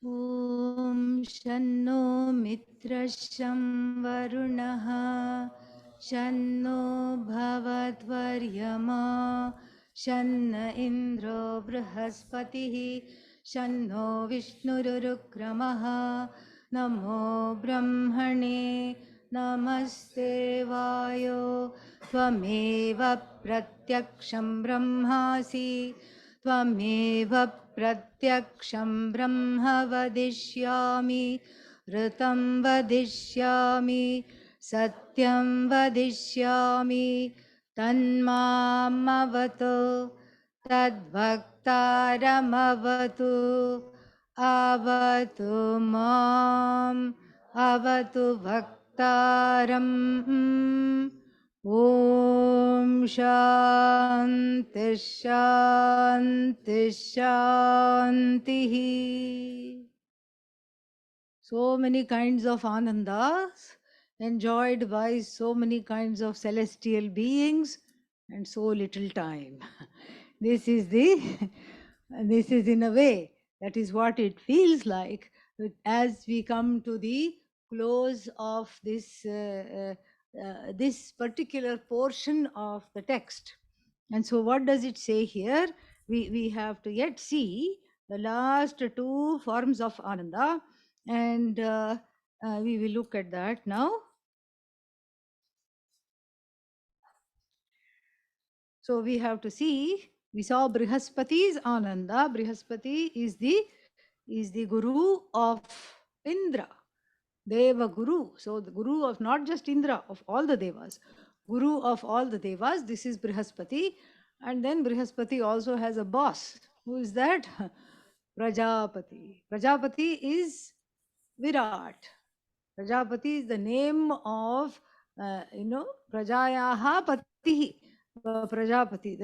ॐ शन्नो मित्रशं वरुणः शन्नो भवद्वर्यमा शन्न इन्द्रो बृहस्पतिः शन्नो विष्णुरुक्रमः नमो ब्रह्मणे नमस्ते वायो त्वमेव प्रत्यक्षं ब्रह्मासि त्वमेव प्रत्यक्षं ब्रह्म वदिष्यामि ऋतं वदिष्यामि सत्यं वदिष्यामि तन्मामवतु तद्भक्तारमवतु अवतु माम् अवतु भक्तारम् Om Shanti Shanti Shanti. So many kinds of anandas enjoyed by so many kinds of celestial beings and so little time. This is this is in a way, that is what it feels like as we come to the close of this particular portion of the text. And so, what does it say here? We have to yet see the last two forms of Ananda, and we will look at that now. So, we have to see, we saw Brihaspati's Ananda. Brihaspati is the guru of Indra, Deva Guru. So, the guru of not just Indra, of all the Devas. Guru of all the Devas, this is Brihaspati. And then Brihaspati also has a boss. Who is that? Prajapati. Prajapati is Virat. Prajapati is the name of, Prajayaha Patihi. Prajapati,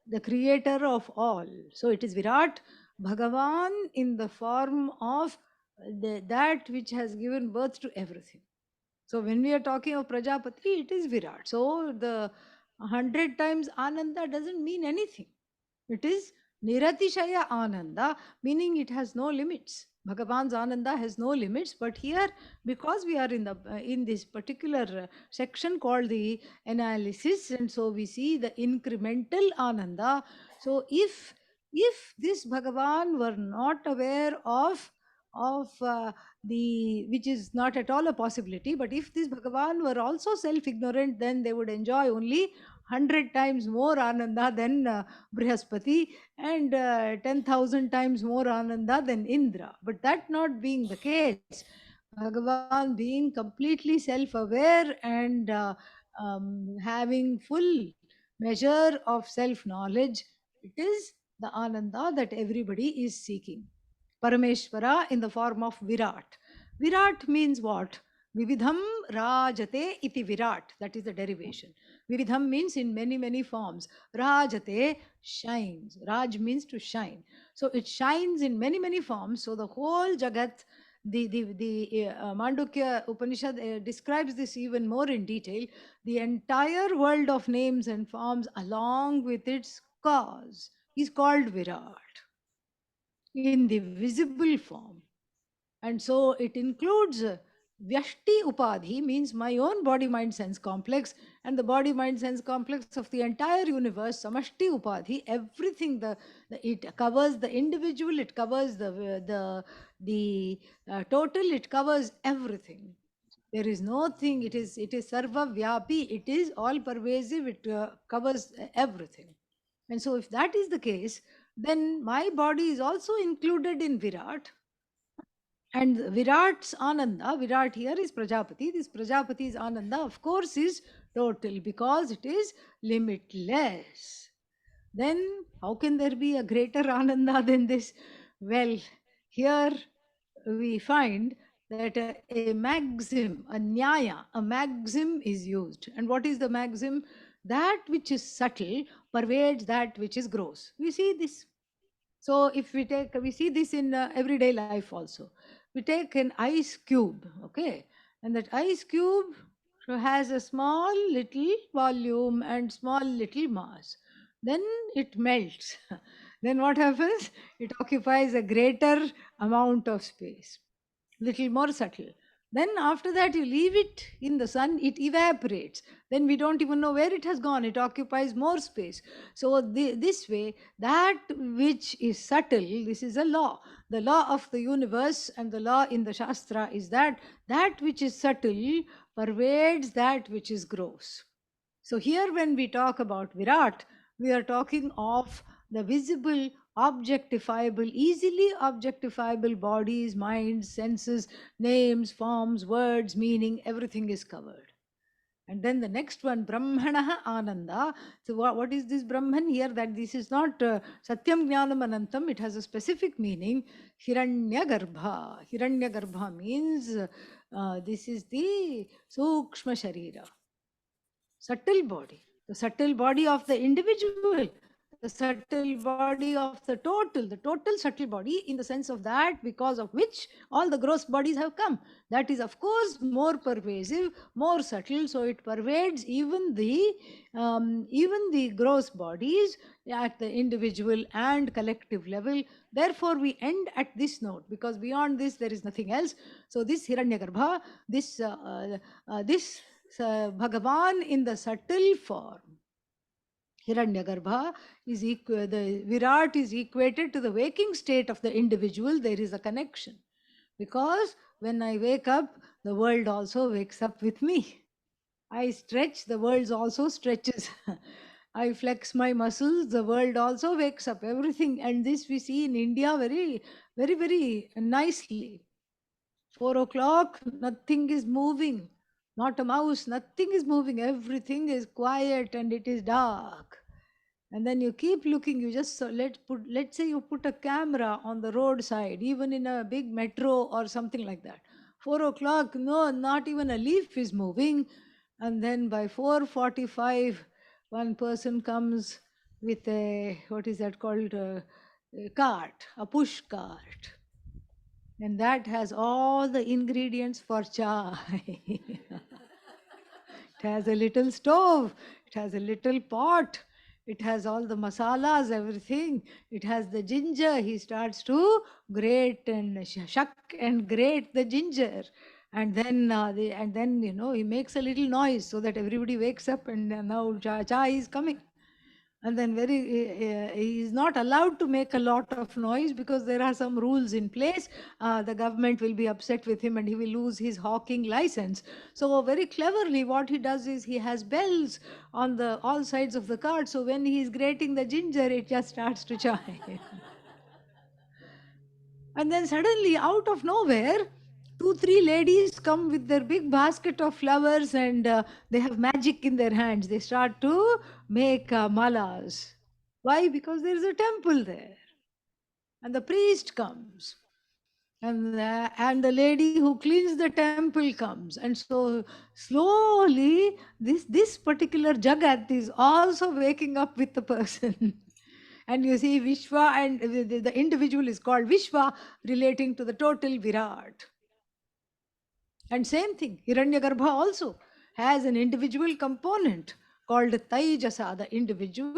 the creator of all. So it is Virat, Bhagavan in the form of that which has given birth to everything. So when we are talking of Prajapati, it is Virat. So the 100 times Ananda doesn't mean anything. It is Niratishaya Ananda, meaning it has no limits. Bhagavan's Ananda has no limits, but here, because we are in this particular section called the analysis, and so we see the incremental Ananda. So if this Bhagavan were not aware of the, which is not at all a possibility, but if this Bhagavan were also self-ignorant, then they would enjoy only 100 times more Ananda than Brihaspati, and 10,000 times more Ananda than Indra. But that not being the case, Bhagavan being completely self aware and having full measure of self knowledge, it is the Ananda that everybody is seeking. Parameshwara in the form of Virat. Virat means what? Vividham Rajate iti Virat. That is the derivation. Vividham means in many, many forms. Rajate shines. Raj means to shine. So it shines in many, many forms. So the whole Jagat, the Mandukya Upanishad describes this even more in detail. The entire world of names and forms, along with its cause, is called Virat in the visible form. And so it includes Vyashti Upadhi, means my own body mind sense complex, and the body mind sense complex of the entire universe, Samashti Upadhi, everything, it covers the individual, it covers the total, it covers everything. There is no thing, it is Sarva Vyapi, it is all pervasive, it covers everything. And so if that is the case, then my body is also included in Virat. And Virat's Ananda, Virat here is Prajapati. This Prajapati's Ananda, of course, is total because it is limitless. Then, how can there be a greater Ananda than this? Well, here we find that a maxim, a nyaya, a maxim is used. And what is the maxim? That which is subtle pervades that which is gross. We see this. So if we see this in everyday life also. We take an ice cube, okay, and that ice cube has a small little volume and small little mass. Then it melts. Then what happens? It occupies a greater amount of space, little more subtle. Then after that, you leave it in the sun, it evaporates. Then we don't even know where it has gone. It occupies more space. So this way, that which is subtle, this is a law. The law of the universe and the law in the Shastra is that that which is subtle pervades that which is gross. So here when we talk about Virat, we are talking of the visible, objectifiable, easily objectifiable bodies, minds, senses, names, forms, words, meaning, everything is covered. And then the next one, Brahmanaha Ananda. So, what is this Brahman here? That this is not Satyam Jnanam Anantam, it has a specific meaning. Hiranyagarbha. Hiranyagarbha means this is the Sukshma Sharira, subtle body, the subtle body of the individual, the subtle body of the total subtle body, in the sense of that because of which all the gross bodies have come. That is, of course, more pervasive, more subtle, so it pervades even the gross bodies at the individual and collective level. Therefore, we end at this note because beyond this there is nothing else. So, this Hiranyagarbha, this Bhagavan in the subtle form, Hiranyagarbha, the Virat is equated to the waking state of the individual. There is a connection because when I wake up, the world also wakes up with me. I stretch, the world also stretches. I flex my muscles, the world also wakes up. Everything, and this we see in India very, very, very nicely. 4 o'clock, nothing is moving, not a mouse, nothing is moving, everything is quiet and it is dark. And then you keep looking, you just let's say you put a camera on the roadside, even in a big metro or something like that. 4 o'clock, no, not even a leaf is moving. And then by 4:45, one person comes with a, what is that called, a cart, a push cart, and that has all the ingredients for chai. It has a little stove, it has a little pot, it has all the masalas, everything. It has the ginger. He starts to grate and shuck and grate the ginger. And then he makes a little noise so that everybody wakes up, and now chai is coming. And then he is not allowed to make a lot of noise because there are some rules in place. The government will be upset with him and he will lose his hawking license. So very cleverly what he does is he has bells on the all sides of the cart, so when he is grating the ginger, it just starts to chime. And then suddenly, out of nowhere, two, three ladies come with their big basket of flowers, and they have magic in their hands. They start to make malas. Why? Because there is a temple there. And the priest comes. And the lady who cleans the temple comes. And so slowly, this particular Jagat is also waking up with the person. And you see Vishwa, and the individual is called Vishwa, relating to the total Virat. And same thing, Hiranyagarbha also has an individual component called Taijasa, the individual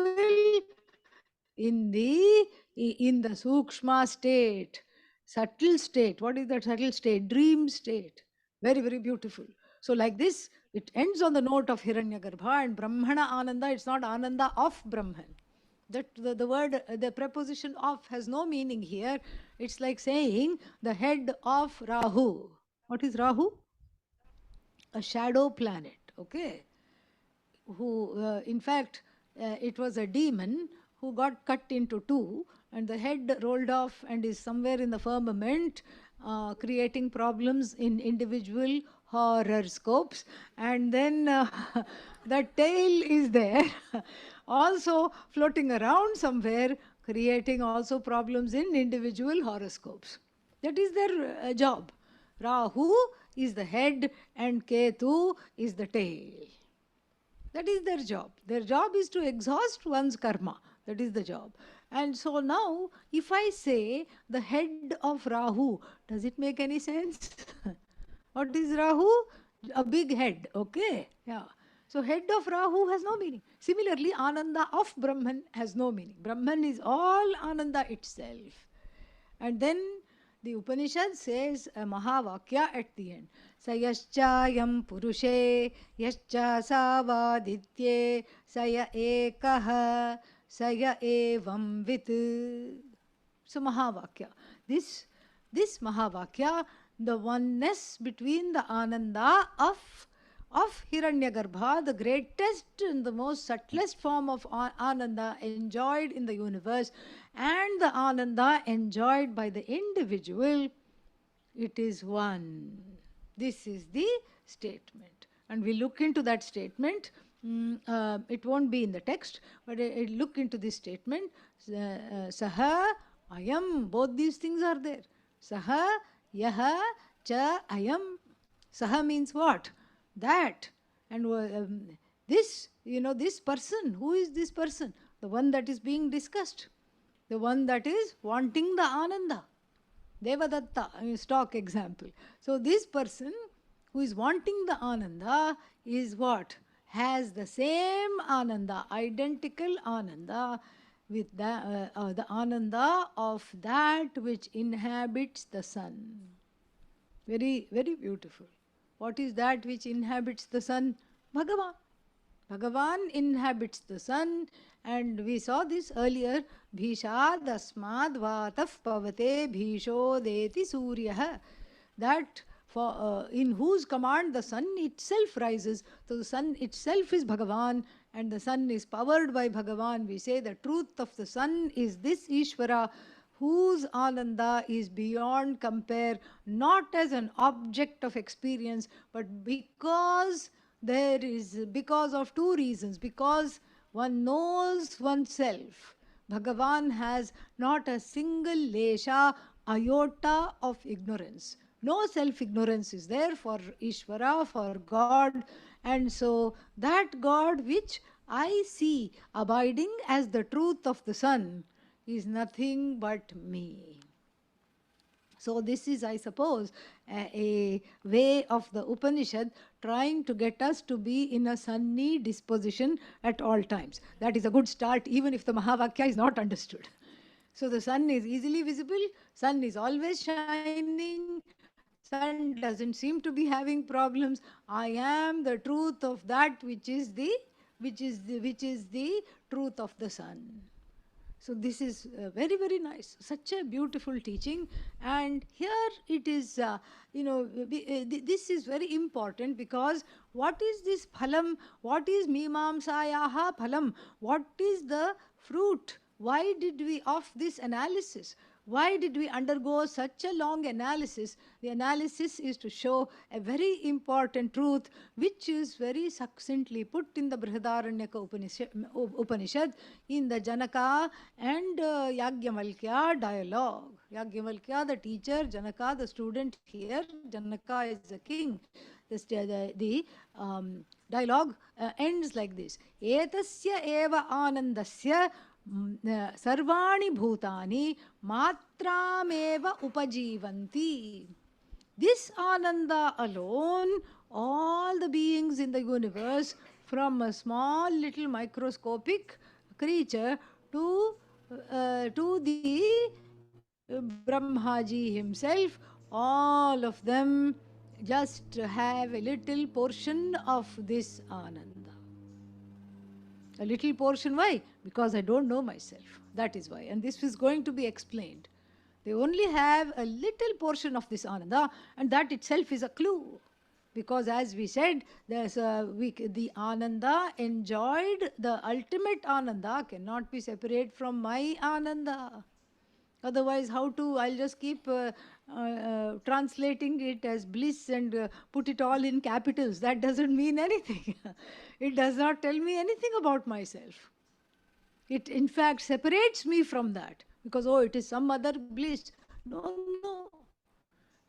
in the Sukshma state, subtle state. What is that subtle state? Dream state. Very, very beautiful. So like this, it ends on the note of Hiranyagarbha and Brahmana Ananda. It's not Ananda of Brahman. That the word, the preposition of has no meaning here. It's like saying the head of Rahu. What is Rahu? A shadow planet. Okay, who, in fact, it was a demon who got cut into two, and the head rolled off and is somewhere in the firmament, creating problems in individual horoscopes. And then the tail is there, also floating around somewhere, creating also problems in individual horoscopes. That is their job. Rahu is the head and Ketu is the tail. That is their job. Their job is to exhaust one's karma. That is the job. And so now, if I say the head of Rahu, does it make any sense? What is Rahu? A big head, okay? Yeah. So head of Rahu has no meaning. Similarly, Ananda of Brahman has no meaning. Brahman is all Ananda itself. And then the Upanishad says a Mahavakya at the end. Sayaschayam Purushe Yascha Savaditye Saya Ekaha Saya Evam Vit. So Mahavakya. This this Mahavakya, the oneness between the Ananda of Hiranyagarbha, the greatest and the most subtlest form of Ananda enjoyed in the universe, and the Ananda enjoyed by the individual, it is one. This is the statement. And we look into that statement. It won't be in the text, but look into this statement. Saha, ayam, both these things are there. Saha, yaha, cha, ayam. Saha means what? That. And this, this person, who is this person? The one that is being discussed. The one that is wanting the Ananda. Devadatta, stock example. So this person who is wanting the Ananda is what? Has the same Ananda, identical Ananda with the Ananda of that which inhabits the sun. Very, very beautiful. What is that which inhabits the sun? Bhagavan. Bhagavan inhabits the sun, and we saw this earlier. Bhishad asmad vataf pavate bhisho deti suryah. That in whose command the sun itself rises. So the sun itself is Bhagavan, and the sun is powered by Bhagavan. We say the truth of the sun is this Ishvara, whose Ananda is beyond compare, not as an object of experience, but because of two reasons. Because one knows oneself. Bhagavan has not a single lesha, iota of ignorance. No self ignorance is there for Ishvara, for God. And so that God which I see abiding as the truth of the sun is nothing but me. So this is, I suppose, a way of the Upanishad trying to get us to be in a sunny disposition at all times. That is a good start, even if the Mahavakya is not understood. So the sun is easily visible, sun is always shining, sun doesn't seem to be having problems. I am the truth of that which is the truth of the sun. So this is very, very nice. Such a beautiful teaching. And here it is, this is very important, because what is this phalam? What is mimamsayaha phalam? What is the fruit? Why did we of this analysis? Why did we undergo such a long analysis? The analysis is to show a very important truth, which is very succinctly put in the Brihadaranyaka Upanishad in the Janaka and Yagyavalkya dialogue. Yagyavalkya, the teacher, Janaka, the student here. Janaka is the king. The dialogue ends like this. Etasya eva anandasya sarvani bhutani matrameva upajivanti. This Ananda alone, all the beings in the universe, from a small little microscopic creature to the Brahmaji himself, all of them just have a little portion of this Ananda. A little portion, why? Because I don't know myself. That is why. And this is going to be explained. They only have a little portion of this Ananda, and that itself is a clue. Because as we said, the Ananda enjoyed, the ultimate Ananda cannot be separate from my Ananda. Otherwise, I'll just keep translating it as bliss and put it all in capitals. That doesn't mean anything. It does not tell me anything about myself. It in fact separates me from that, because it is some other bliss. No.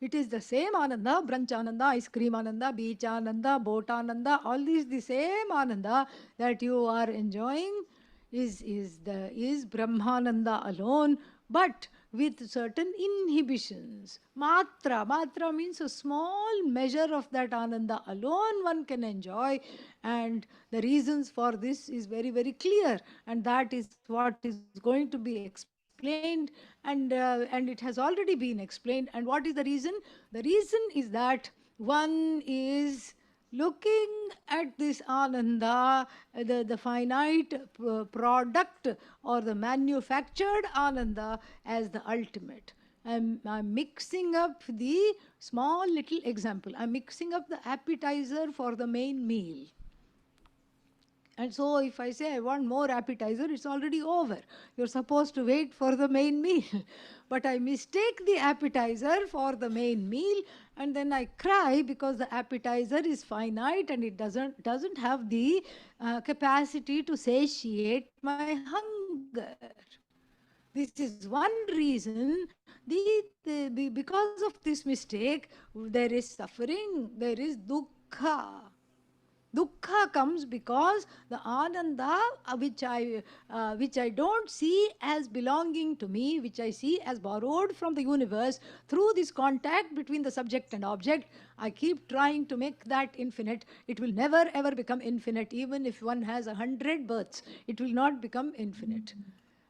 It is the same Ananda, brunch Ananda, ice cream Ananda, beach Ananda, boat Ananda, all these the same Ananda that you are enjoying is Brahmananda alone. But with certain inhibitions. Matra means a small measure of that Ananda alone one can enjoy, and the reasons for this is very, very clear, and that is what is going to be explained, and it has already been explained. And what is the reason? The reason is that one is looking at this Ananda, the finite product or the manufactured Ananda, as the ultimate. I'm mixing up the small little example. I'm mixing up the appetizer for the main meal. And so, if I say I want more appetizer, it's already over. You're supposed to wait for the main meal. But I mistake the appetizer for the main meal, and then I cry because the appetizer is finite and it doesn't have the capacity to satiate my hunger. This is one reason. Because of this mistake, there is suffering, there is dukkha. Dukkha comes because the Ananda, which I don't see as belonging to me, which I see as borrowed from the universe through this contact between the subject and object, I keep trying to make that infinite. It will never ever become infinite, even if one has 100 births. It will not become infinite.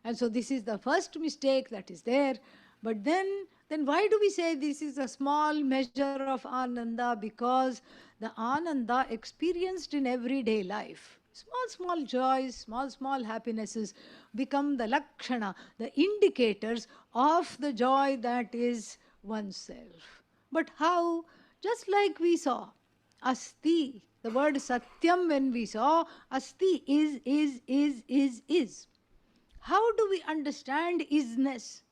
And so this is the first mistake that is there. But then why do we say this is a small measure of Ananda? Because the Ananda experienced in everyday life, small joys, small happinesses, become the lakshana, the indicators of the joy that is oneself. But how? Just like we saw, asti, the word satyam, when we saw, asti is. How do we understand isness?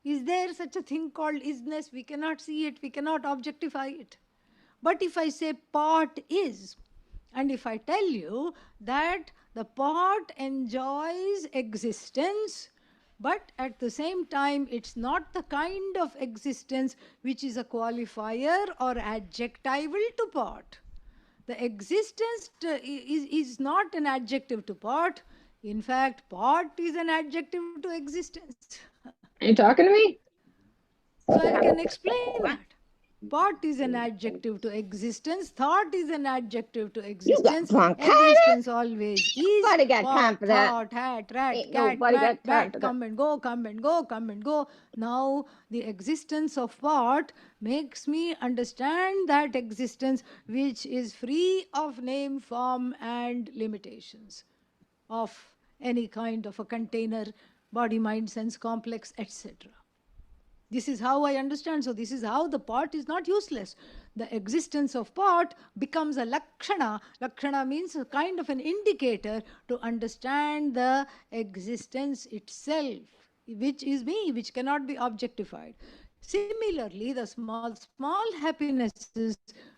Is there such a thing called isness? We cannot see it, we cannot objectify it. But if I say pot is, and if I tell you that the pot enjoys existence, but at the same time it's not the kind of existence which is a qualifier or adjectival to pot. The existence is not an adjective to pot. In fact, pot is an adjective to existence. Are you talking to me? So I can explain that. Pot is an adjective to existence. Thought is an adjective to You got existence. bronchitis? Existence always is. Nobody got time Pot, for that. thought, hat, rat, Ain't cat, nobody got time for bat, that. come and go, come and go, come and go. Now, the existence of pot makes me understand that existence which is free of name, form, and limitations of any kind of a container, body, mind, sense complex, etc. This is how I understand. So, this is how the pot is not useless. The existence of pot becomes a lakshana. Lakshana means a kind of an indicator to understand the existence itself, which is me, which cannot be objectified. Similarly, the small happinesses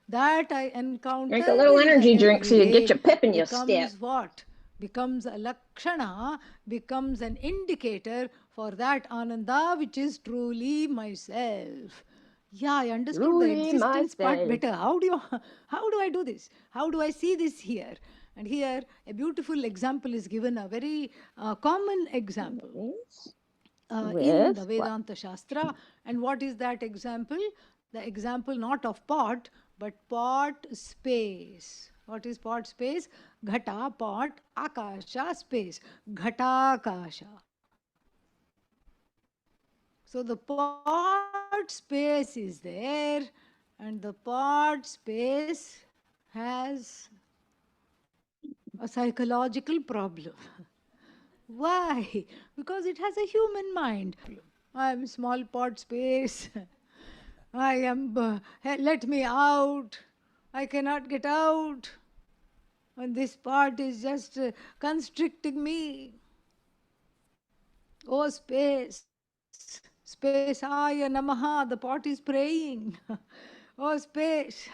that I Drink encounter a little in the energy drink so you get everyday your pip in your step. becomes what? Becomes a lakshana, becomes an indicator for that Ananda which is truly myself. Yeah, I understood the Truly existence part myself. better. How do I do this? How do I see this here? And here a beautiful example is given, a very common example in the With what? Vedanta Shastra. And what is that example? The example not of pot, but pot space. What is pot space? Ghata, pot, akasha, space. Ghatakasha. So the pot space is there, and the pot space has a psychological problem. Why? Because it has a human mind. I am small pot space. I am, let me out. I cannot get out. And this pot is just constricting me. Oh, space. Spacaya Namaha. The pot is praying. Oh, space.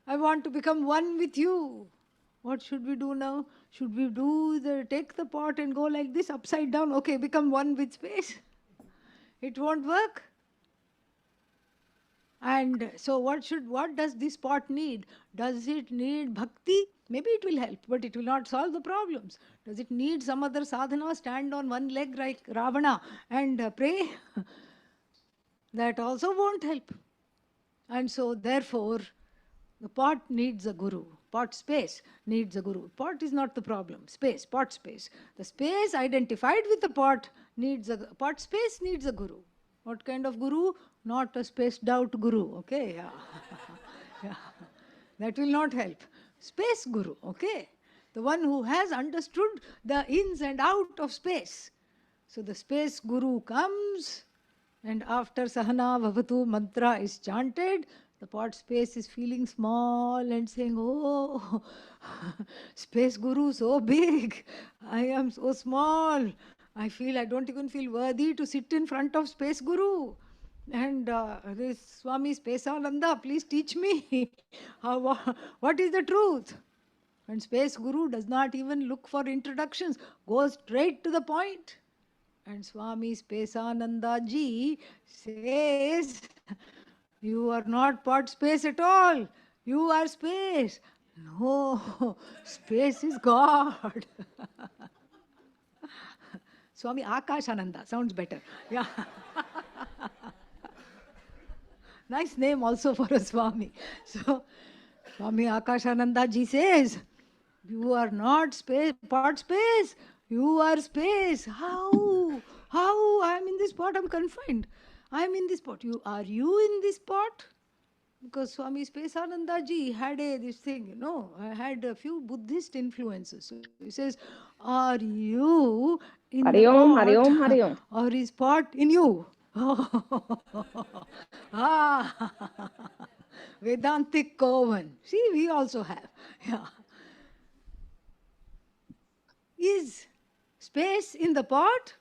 I want to become one with you. What should we do now? Should we take the pot and go like this upside down? Okay, become one with space. It won't work. And so what does this pot need? Does it need bhakti? Maybe it will help, but it will not solve the problems. Does it need some other sadhana, stand on one leg like Ravana and pray? That also won't help. And so, therefore, the pot needs a guru. Pot space needs a guru. Pot is not the problem. Space, pot space. The space identified with the pot needs a pot space needs a guru. What kind of guru? Not a spaced out guru. Okay, yeah. Yeah. That will not help. Space guru. Okay, the one who has understood the ins and out of space. So the space guru comes, and after Sahana Bhavatu mantra is chanted, the pot space is feeling small and saying, oh, space guru so big, I am so small. I don't even feel worthy to sit in front of space guru. And this Swami Spaceananda, please teach me what is the truth. And Space Guru does not even look for introductions, goes straight to the point. And Swami Spaceananda ji says, you are not pot space at all. You are space. No, space is God. Swami Akashananda sounds better. Yeah. Nice name also for a Swami. So, Swami Akashananda ji says, you are not space, pot space. You are space. How? How? I am in this pot. I am confined. I am in this pot. You in this pot? Because Swami Spaceananda ji had this thing, had a few Buddhist influences. So he says, are you in the Hari Om, Hari pot Om, Hari Om. or is pot in you? Ah, Vedantic Kovan. See, we also have. Yeah. Is space in the pot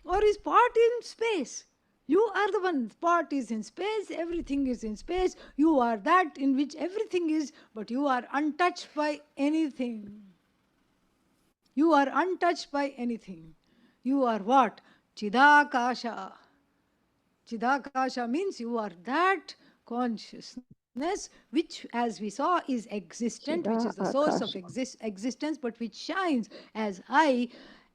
or is pot in space? You are the one. Pot is in space, everything is in space. You are that in which everything is, but you are untouched by anything. You are untouched by anything. You are what? Chidakasha. Chidakasha means you are that consciousness which, as we saw, is existent, which is the Chida source of Akasha. existence, but which shines as I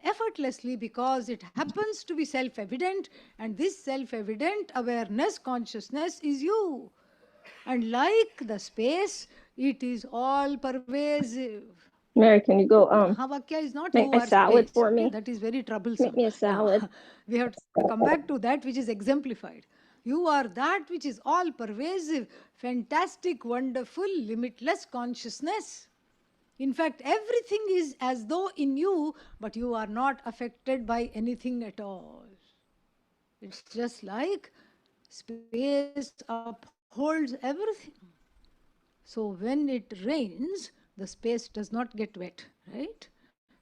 effortlessly because it happens to be self evident, and this self evident awareness, consciousness is you. And like the space, it is all pervasive. Mary, can you go Mahavakya is not make you my are salad space. for Okay, me? that is very Make troublesome. me a Yeah, salad. we have to come back to that which is exemplified. You are that which is all pervasive, fantastic, wonderful, limitless consciousness. In fact, everything is as though in you, but you are not affected by anything at all. It's just like space upholds everything. So when it rains, the space does not get wet, right?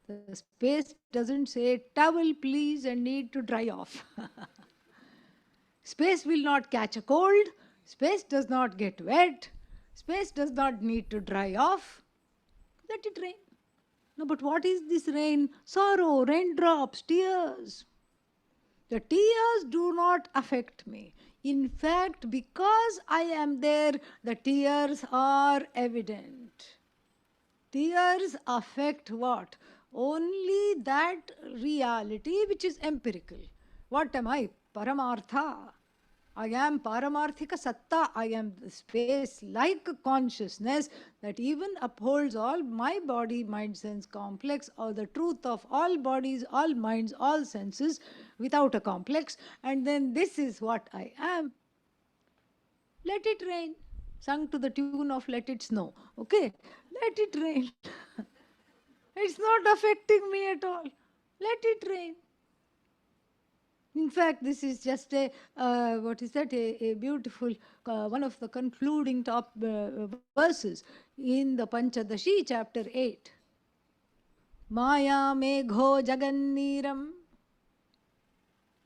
The space doesn't say, towel please, and need to dry off. Space will not catch a cold. Space does not get wet. Space does not need to dry off. Let it rain. No, but what is this rain? Sorrow, raindrops, tears. The tears do not affect me. In fact, because I am there, the tears are evident. Tears affect what? Only that reality which is empirical. What am I? Paramartha. I am Paramarthika Satta. I am the space like consciousness that even upholds all my body, mind, sense complex, or the truth of all bodies, all minds, all senses without a complex. And then this is what I am. Let it rain. Sung to the tune of Let It Snow. Okay? Let it rain. It's not affecting me at all. Let it rain. In fact, this is just what is that? A beautiful, one of the concluding top verses in the Panchadashi, chapter 8. Maya megho jaganniram.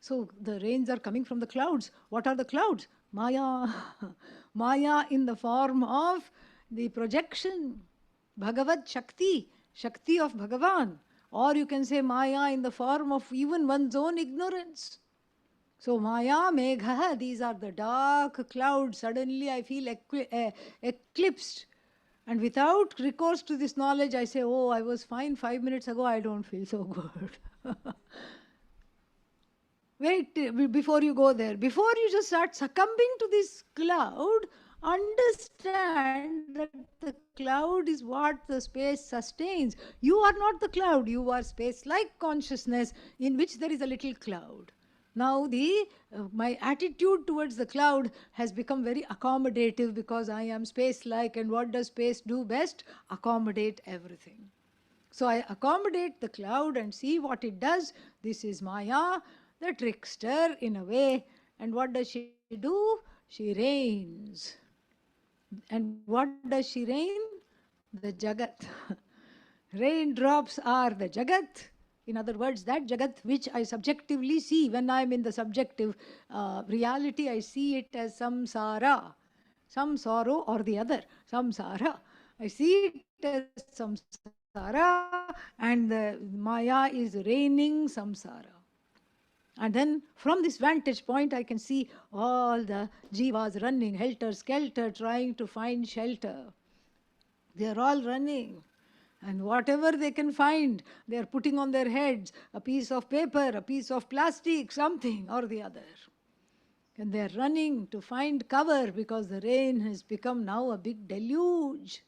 So the rains are coming from the clouds. What are the clouds? Maya. Maya in the form of the projection. Bhagavad Shakti. Shakti of Bhagavan. Or you can say Maya in the form of even one's own ignorance. So Maya, Megha, these are the dark clouds. Suddenly I feel eclipsed. And without recourse to this knowledge, I say, oh, I was fine 5 minutes ago, I don't feel so good. Wait before you go there. Before you just start succumbing to this cloud, understand that the cloud is what the space sustains. You are not the cloud, you are space like consciousness in which there is a little cloud. Now, my attitude towards the cloud has become very accommodative because I am space like, and what does space do best? Accommodate everything. So I accommodate the cloud and see what it does. This is Maya, the trickster in a way. And what does she do? She reigns. And what does she reign? The Jagat. Raindrops are the Jagat. In other words, that Jagat which I subjectively see when I'm in the subjective reality, I see it as samsara, some sorrow or the other, samsara. I see it as samsara, and the Maya is reigning samsara. And then from this vantage point, I can see all the jivas running helter skelter, trying to find shelter. They are all running. And whatever they can find, they are putting on their heads a piece of paper, a piece of plastic, something or the other. And they are running to find cover because the rain has become now a big deluge,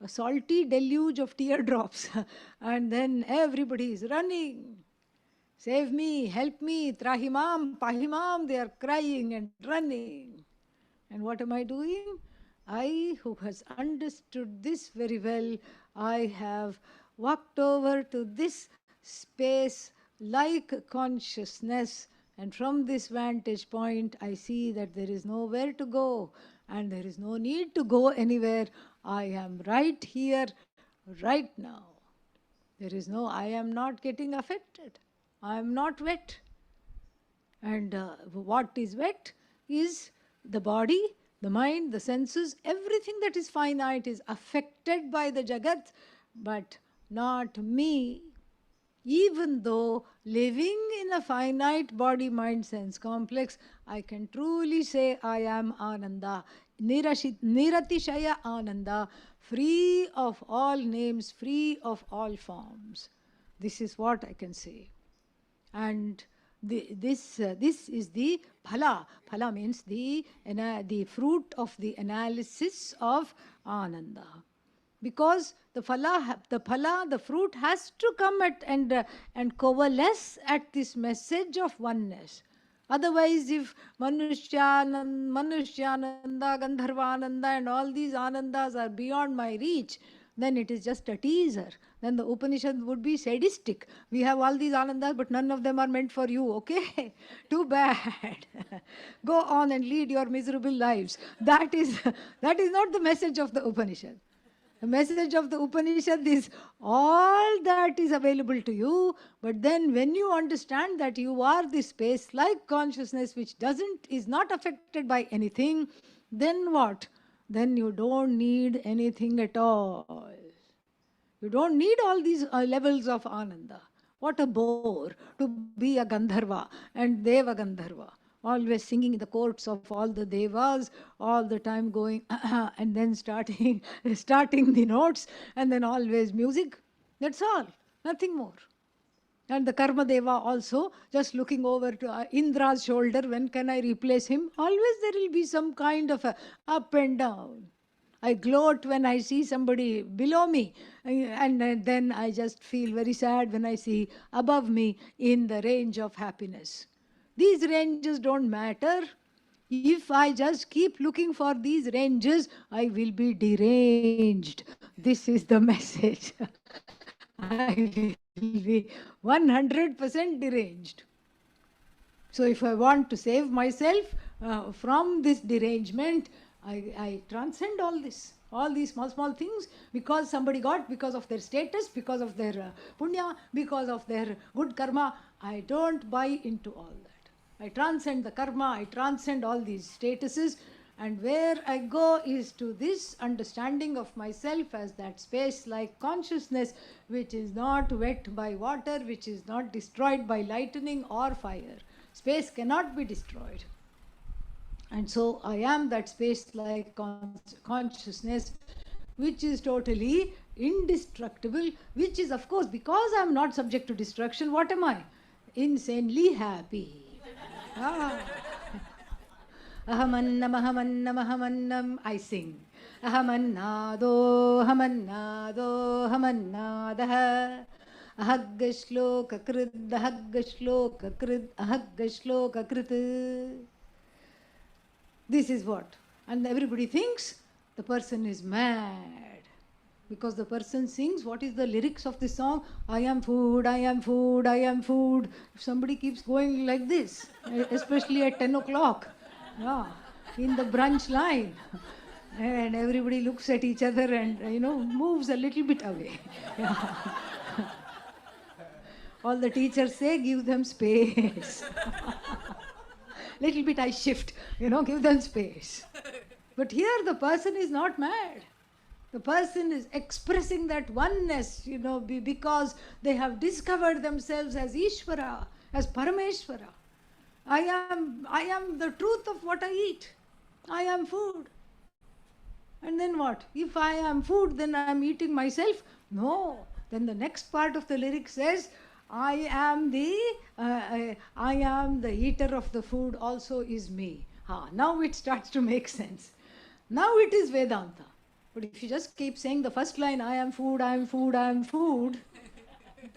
a salty deluge of teardrops. And then everybody is running. Save me, help me, trahimam, pahimam, they are crying and running. And what am I doing? I, who has understood this very well, I have walked over to this space like consciousness, and from this vantage point, I see that there is nowhere to go, and there is no need to go anywhere. I am right here, right now. There is no, I am not getting affected. I am not wet. And what is wet is the body, the mind, the senses, everything that is finite is affected by the Jagat, but not me. Even though living in a finite body mind sense complex, I can truly say I am Ananda, Niratishaya Ananda, free of all names, free of all forms. This is what I can say. And this is the phala. Phala means the fruit of the analysis of Ananda. Because the fruit has to come at and coalesce at this message of oneness. Otherwise, if Manushyananda, Gandharvananda, and all these Anandas are beyond my reach, then it is just a teaser. Then the Upanishad would be sadistic. We have all these Anandas, but none of them are meant for you, okay? Too bad. Go on and lead your miserable lives. That is not the message of the Upanishad. The message of the Upanishad is all that is available to you, but then when you understand that you are this space like consciousness which is not affected by anything, then what? Then you don't need anything at all. You don't need all these levels of Ananda. What a bore to be a Gandharva and Deva Gandharva, always singing in the courts of all the Devas, all the time going and then starting the notes, and then always music. That's all, nothing more. And the Karma Deva also just looking over to Indra's shoulder, when can I replace him? Always there will be some kind of a up and down. I gloat when I see somebody below me, and then I just feel very sad when I see above me in the range of happiness. These ranges don't matter. If I just keep looking for these ranges, I will be deranged. This is the message. I will be 100% deranged. So if I want to save myself from this derangement, I transcend all these small, small things because somebody got, because of their status, because of their punya, because of their good karma. I don't buy into all that. I transcend the karma, I transcend all these statuses, and where I go is to this understanding of myself as that space like consciousness, which is not wet by water, which is not destroyed by lightning or fire. Space cannot be destroyed. And so I am that space like consciousness, which is totally indestructible, which is, of course, because I am not subject to destruction, what am I? insanely happy. Ah. Ahamannam, ahamannam, ahamannam, I sing. Ahamannado, ahamannado, ahamannadah. Ahagga shloka krid, ahagga shloka krid, ahagga shloka krit. This is what. And everybody thinks the person is mad. Because the person sings, what is the lyrics of the song? I am food, I am food, I am food. If somebody keeps going like this, especially at 10 o'clock, yeah, in the brunch line, and everybody looks at each other and, moves a little bit away. Yeah. All the teachers say, give them space. Little bit I shift, give them space. But here the person is not mad. The person is expressing that oneness, because they have discovered themselves as Ishvara, as Parameshvara. I am the truth of what I eat. I am food. And then what? If I am food, then I am eating myself? No. Then the next part of the lyric says, I am the eater of the food also is me. Now it starts to make sense. Now it is Vedanta. But if you just keep saying the first line, I am food, I am food, I am food,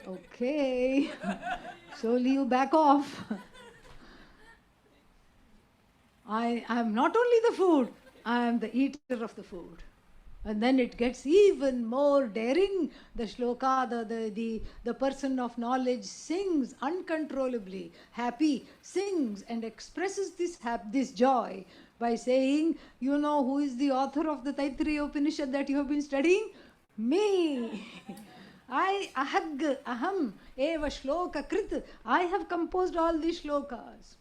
okay, slowly you back off. I am not only the food, I am the eater of the food. And then it gets even more daring. The shloka, the person of knowledge sings uncontrollably, happy, sings and expresses this joy by saying, you know who is the author of the Taittiriya Upanishad that you have been studying? Me. Aham, eva shloka krit. I have composed all these shlokas.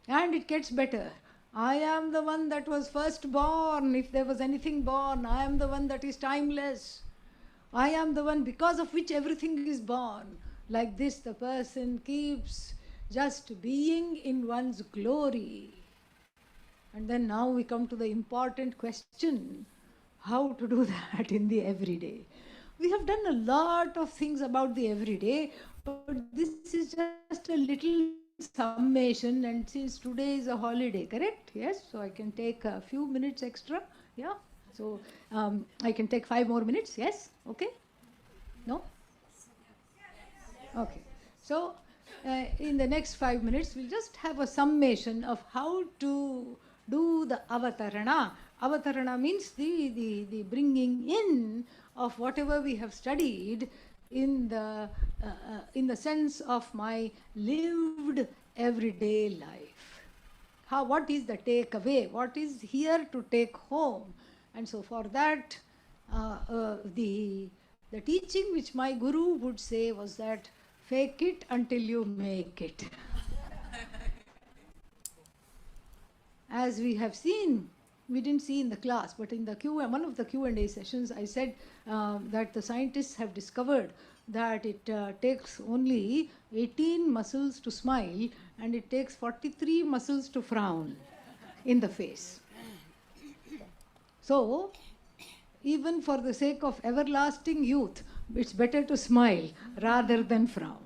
And it gets better. I am the one that was first born, if there was anything born. I am the one that is timeless. I am the one because of which everything is born. Like this, the person keeps just being in one's glory. And then now we come to the important question, how to do that in the everyday. We have done a lot of things about the everyday, but this is just a little summation, and since today is a holiday, correct? Yes, so I can take a few minutes extra. Yeah, so I can take 5 more minutes. Yes, okay? No? Okay, so in the next 5 minutes we'll just have a summation of how to do the avatarana. Avatarana means the bringing in of whatever we have studied in the sense of my lived everyday life. What is the takeaway? What is here to take home? And so for that, the teaching which my guru would say was that fake it until you make it. As we have seen, we didn't see in the class, but in the one of the Q&A sessions, I said that the scientists have discovered that it takes only 18 muscles to smile and it takes 43 muscles to frown in the face. So, even for the sake of everlasting youth, it's better to smile rather than frown.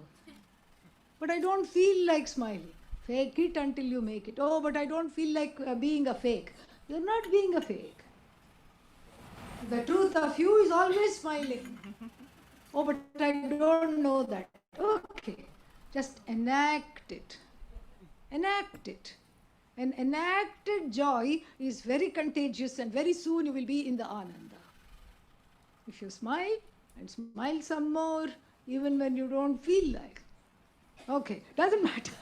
But I don't feel like smiling. Fake it until you make it. Oh, but I don't feel like being a fake. You're not being a fake. The truth of you is always smiling. Oh, but I don't know that. Okay, just enact it. Enact it. An enacted joy is very contagious, and very soon you will be in the Ananda. If you smile and smile some more, even when you don't feel like. Okay, doesn't matter.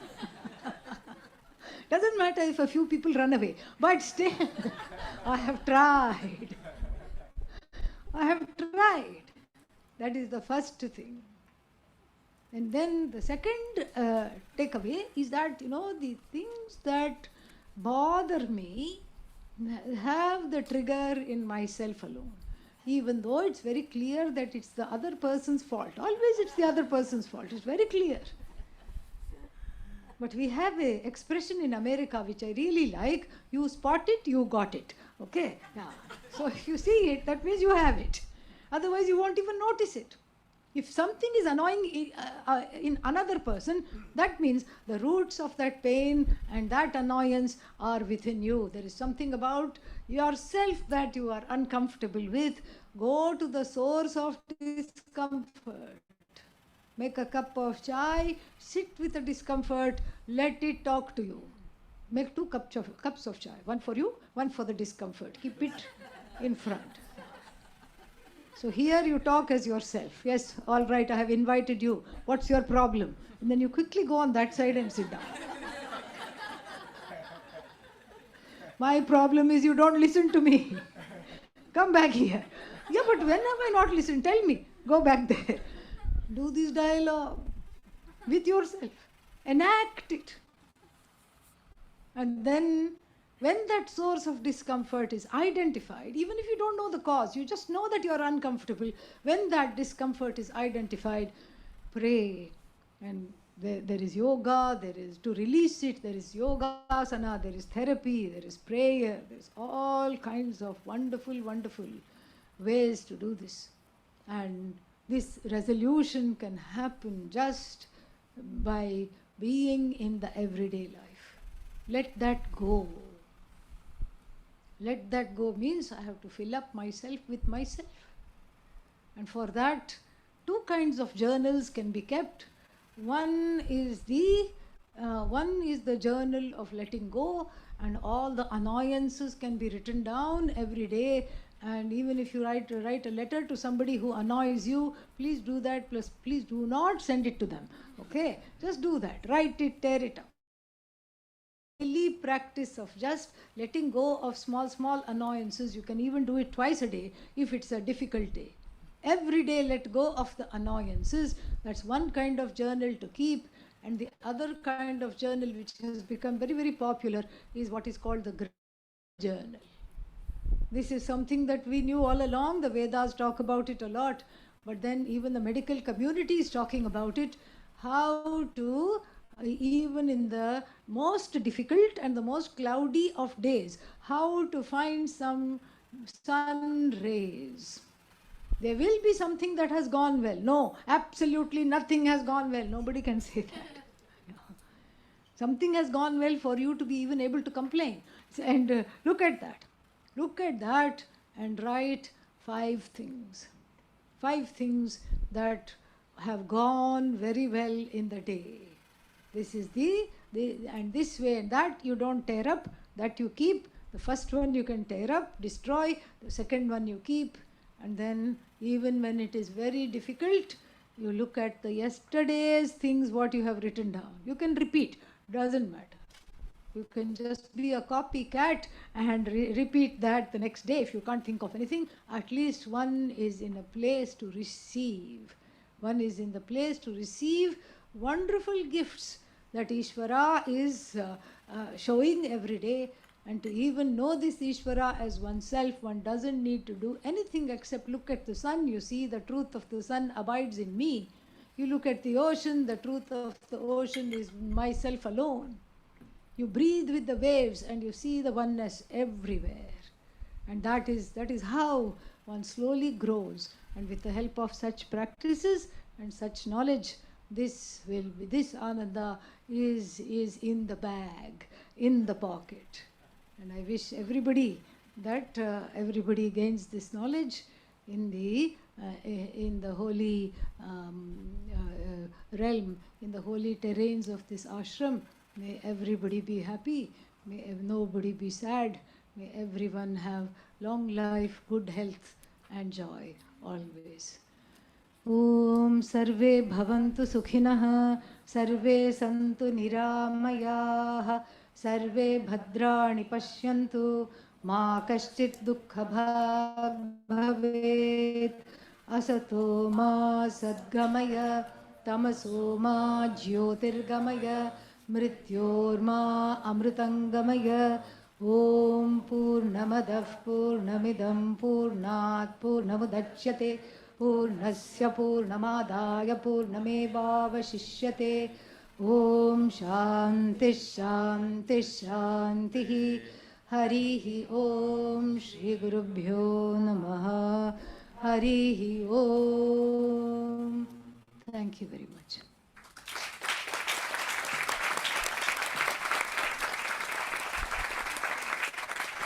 Doesn't matter if a few people run away, but still, I have tried. I have tried. That is the first thing. And then the second takeaway is that, the things that bother me have the trigger in myself alone. Even though it's very clear that it's the other person's fault. Always it's the other person's fault. It's very clear. But we have an expression in America which I really like. You spot it, you got it. Okay? Yeah. So if you see it, that means you have it. Otherwise you won't even notice it. If something is annoying in another person, that means the roots of that pain and that annoyance are within you. There is something about yourself that you are uncomfortable with. Go to the source of discomfort. Make a cup of chai, sit with the discomfort, let it talk to you. Make two cups of chai, one for you, one for the discomfort. Keep it in front. So here you talk as yourself. Yes, all right, I have invited you. What's your problem? And then you quickly go on that side and sit down. My problem is you don't listen to me. Come back here. Yeah, but when have I not listened? Tell me. Go back there. Do this dialogue with yourself. Enact it. And then, when that source of discomfort is identified, even if you don't know the cause, you just know that you are uncomfortable. When that discomfort is identified, pray. And there is yoga, there is to release it, there is yogasana, there is therapy, there is prayer, there's all kinds of wonderful, wonderful ways to do this. And this resolution can happen just by being in the everyday life. Let that go. Let that go means I have to fill up myself with myself. And for that, two kinds of journals can be kept. One is the journal of letting go, and all the annoyances can be written down every day. And even if you write a letter to somebody who annoys you, please do that. Plus, please do not send it to them. Okay, just do that. Write it, tear it up. Daily practice of just letting go of small annoyances. You can even do it twice a day if it's a difficult day. Every day let go of the annoyances. That's one kind of journal to keep. And the other kind of journal which has become very, very popular is what is called the gratitude journal. This is something that we knew all along. The Vedas talk about it a lot, but then even the medical community is talking about it. How to, even in the most difficult and the most cloudy of days, how to find some sun rays. There will be something that has gone well. No, absolutely nothing has gone well. Nobody can say that. Something has gone well for you to be even able to complain. And look at that. Look at that and write 5 things. 5 things that have gone very well in the day. This is and this way and that you don't tear up, that you keep. The first one you can tear up, destroy. The second one you keep. And then even when it is very difficult, you look at the yesterday's things, what you have written down. You can repeat, doesn't matter. You can just be a copycat and repeat that the next day. If you can't think of anything, at least one is in a place to receive. One is in the place to receive wonderful gifts that Ishvara is showing every day. And to even know this Ishvara as oneself, one doesn't need to do anything except look at the sun. You see, the truth of the sun abides in me. You look at the ocean, the truth of the ocean is myself alone. You breathe with the waves and you see the oneness everywhere. And that is how one slowly grows. And with the help of such practices and such knowledge, this Ananda is in the bag, in the pocket. And I wish everybody that everybody gains this knowledge in the holy realm, in the holy terrains of this ashram. May everybody be happy. May nobody be sad. May everyone have long life, good health and joy always. Om Sarve Bhavantu Sukhinah, Sarve Santu Niramayah, Sarve Bhadrani Pashyantu, Ma Kaschit Dukkha Bhag Bhavet, Asato Ma Sadgamaya, Tamaso Ma Jyotirgamaya, Mrityorma Amritangamaya. Om Purnamadav Purnamidam Purnat Purnamudachyate Purnasya Purnamadaya Purnamevavashishyate. Om Shanti Shanti Shanti. Harihi Om Shri Gurubhyo Namaha. Harihi Om. Thank you very much.